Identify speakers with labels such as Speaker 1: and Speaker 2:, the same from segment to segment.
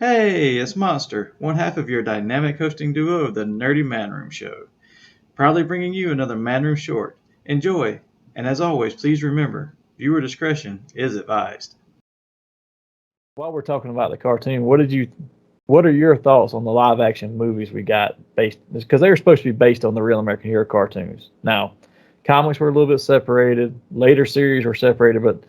Speaker 1: Hey, it's Monster, one half of your dynamic hosting duo of the Nerdy Man Room Show. Proudly bringing you another Man Room Short. Enjoy, and as always, please remember, viewer discretion is advised.
Speaker 2: While we're talking about the cartoon, what are your thoughts on the live action movies we got based, because they were supposed to be based on the Real American Hero cartoons. Now, comics were a little bit separated, later series were separated, but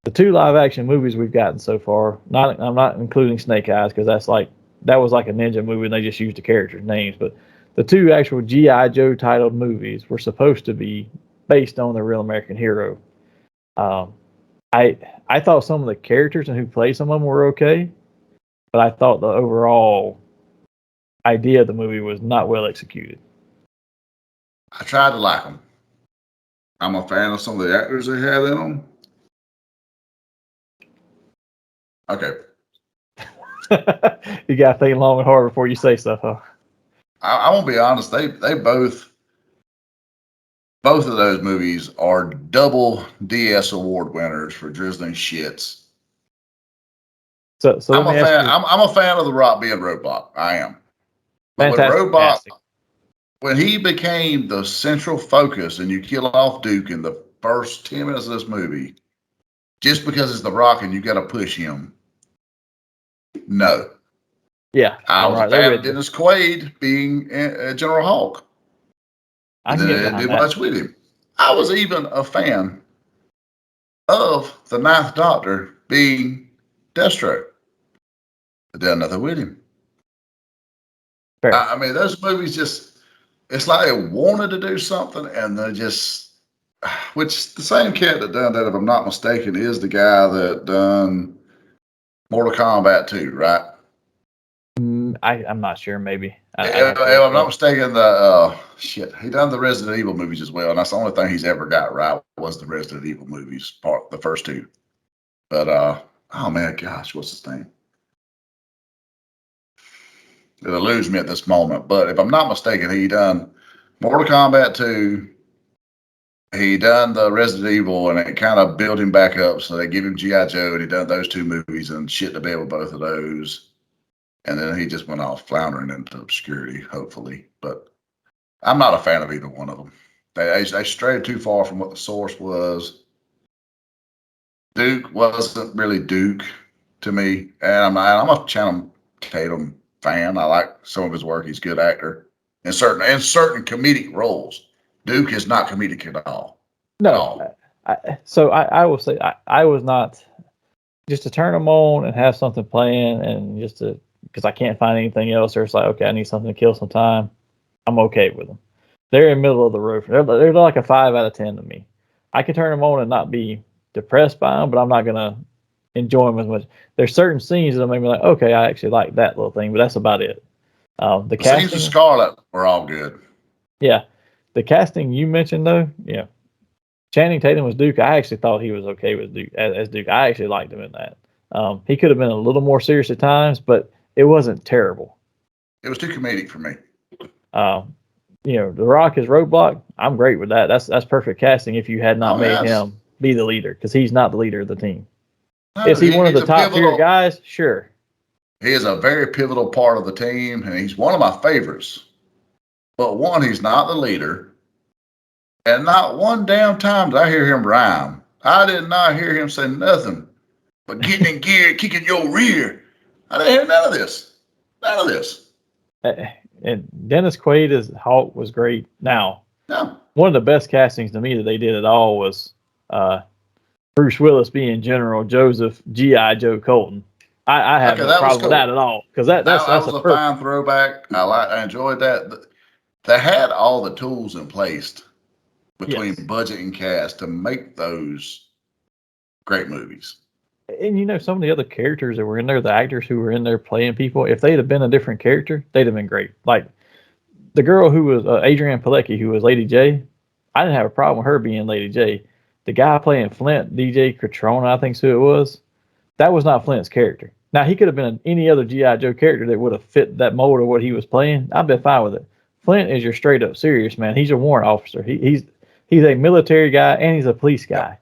Speaker 2: the two live action movies we've gotten so far, I'm not including Snake Eyes because that was like a ninja movie and they just used the characters' names, but the two actual G.I. Joe titled movies were supposed to be based on the Real American Hero. Um, I thought some of the characters and who played some of them were okay, but I thought the overall idea of the movie was not well executed.
Speaker 3: I tried to like them. I'm a fan of some of the actors they had in them. Okay.
Speaker 2: You got to think long and hard before you say stuff, huh?
Speaker 3: I won't be honest. They both of those movies are double DS award winners for drizzling shits.
Speaker 2: So
Speaker 3: I'm a fan. I'm a fan of The Rock being Roadblock. I am. But when he became the central focus and you kill off Duke in the first 10 minutes of this movie, just because it's The Rock and you got to push him, no.
Speaker 2: Yeah.
Speaker 3: I was a fan of Dennis Quaid being General Hulk. I didn't do much with him. I was even a fan of the Ninth Doctor being Deathstroke. I did nothing with him. I mean, those movies it's like they wanted to do something and they just, which the same cat that done that, if I'm not mistaken, is the guy that done Mortal Kombat 2, right?
Speaker 2: I'm not sure, maybe.
Speaker 3: If I'm not mistaken, he done the Resident Evil movies as well, and that's the only thing he's ever got right was the Resident Evil movies, the first two. But oh man, gosh, what's his name? It eludes me at this moment, but if I'm not mistaken, he done Mortal Kombat 2. He done the Resident Evil, and it kind of built him back up. So they give him G.I. Joe, and he done those two movies and shit the bed with both of those. And then he just went off floundering into obscurity, hopefully. But I'm not a fan of either one of them. They strayed too far from what the source was. Duke wasn't really Duke to me, and I'm a Channing Tatum fan. I like some of his work. He's a good actor in certain comedic roles. Duke is not comedic at all.
Speaker 2: No. I will say I was not, just to turn them on and have something playing and just to, because I can't find anything else, or it's like, okay, I need something to kill some time. I'm okay with them. They're in the middle of the road. They're like a 5 out of 10 to me. I can turn them on and not be depressed by them, but I'm not gonna enjoy them as much. There's certain scenes that make me like, okay, I actually like that little thing, but that's about it. The casting,
Speaker 3: scenes of Scarlet were all good.
Speaker 2: Yeah, the casting you mentioned though, yeah, Channing Tatum was Duke. I actually thought he was okay with Duke as Duke. I actually liked him in that. He could have been a little more serious at times, but it wasn't terrible.
Speaker 3: It was too comedic for me.
Speaker 2: The Rock is Roadblock. I'm great with that. That's perfect casting if you had not made him be the leader, because he's not the leader of the team. No, is he one of the top tier guys? Sure.
Speaker 3: He is a very pivotal part of the team, and he's one of my favorites. But one, he's not the leader. And not one damn time did I hear him rhyme. I did not hear him say nothing but getting in gear, kicking your rear. I didn't hear none of this. None of this.
Speaker 2: And Dennis Quaid as Hulk was great. Now, one of the best castings to me that they did at all was Bruce Willis being General Joseph G.I. Joe Colton. I have no problem with that at all, because that was
Speaker 3: a fine throwback. I enjoyed that. They had all the tools in place between budget and cast to make those great movies.
Speaker 2: And some of the other characters that were in there, the actors who were in there playing people, if they'd have been a different character, they'd have been great. Like the girl who was Adrienne Palicki, who was Lady J, I didn't have a problem with her being Lady J. The guy playing Flint, DJ Catrona, I think who it was, that was not Flint's character. Now, he could have been any other G.I. Joe character that would have fit that mold of what he was playing. I'd been fine with it. Flint is your straight up serious man. He's a warrant officer. He's a military guy and he's a police guy.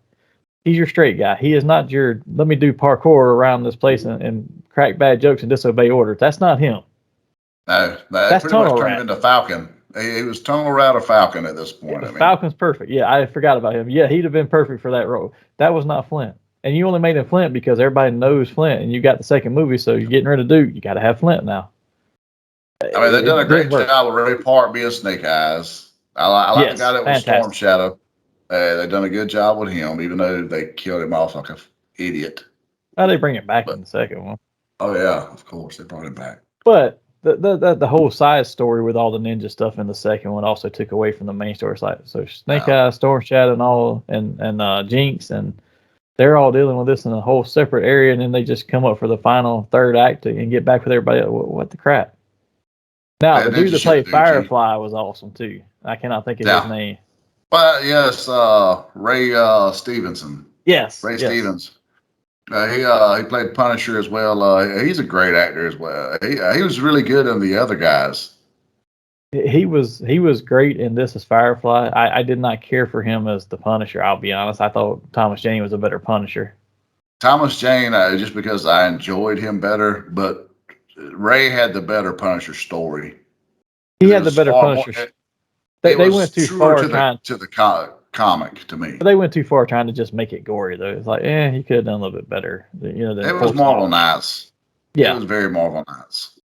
Speaker 2: He's your straight guy. He is not your, let me do parkour around this place and crack bad jokes and disobey orders. That's not him.
Speaker 3: No, they
Speaker 2: That's
Speaker 3: pretty much
Speaker 2: Tunnel
Speaker 3: turned
Speaker 2: Rat.
Speaker 3: him into Falcon. He was Tunnel Rat or Falcon at this point. I mean,
Speaker 2: Falcon's perfect. Yeah, I forgot about him. Yeah, he'd have been perfect for that role. That was not Flint. And you only made him Flint because everybody knows Flint, and you got the second movie, so you're getting rid of Duke. You got to have Flint now.
Speaker 3: I mean, they've done a great
Speaker 2: work.
Speaker 3: job with Ray Park being Snake Eyes. I like the guy that was Storm Shadow. They've done a good job with him, even though they killed him off like an idiot.
Speaker 2: Oh, they bring it back in the second one.
Speaker 3: Oh yeah, of course they brought him back.
Speaker 2: But the whole side story with all the ninja stuff in the second one also took away from the main story side. So Snake Eyes, Storm Shadow, and all, and Jinx, and they're all dealing with this in a whole separate area, and then they just come up for the final third act and get back with everybody else. What the crap? Now, the dude that played Firefly was awesome too. I cannot think of his name.
Speaker 3: But yes, Ray Stevenson.
Speaker 2: Yes,
Speaker 3: Ray Stevens. He played Punisher as well. He's a great actor as well. He was really good in the other guys.
Speaker 2: He was great in this as Firefly. I did not care for him as the Punisher. I'll be honest. I thought Thomas Jane was a better Punisher.
Speaker 3: Thomas Jane, just because I enjoyed him better, but Ray had the better Punisher story.
Speaker 2: He had the better Punisher. They went too far
Speaker 3: to the comic to me.
Speaker 2: But they went too far trying to just make it gory though. It's like, he could have done a little bit better.
Speaker 3: It was Marvel Knights. Yeah, it was very Marvel Knights.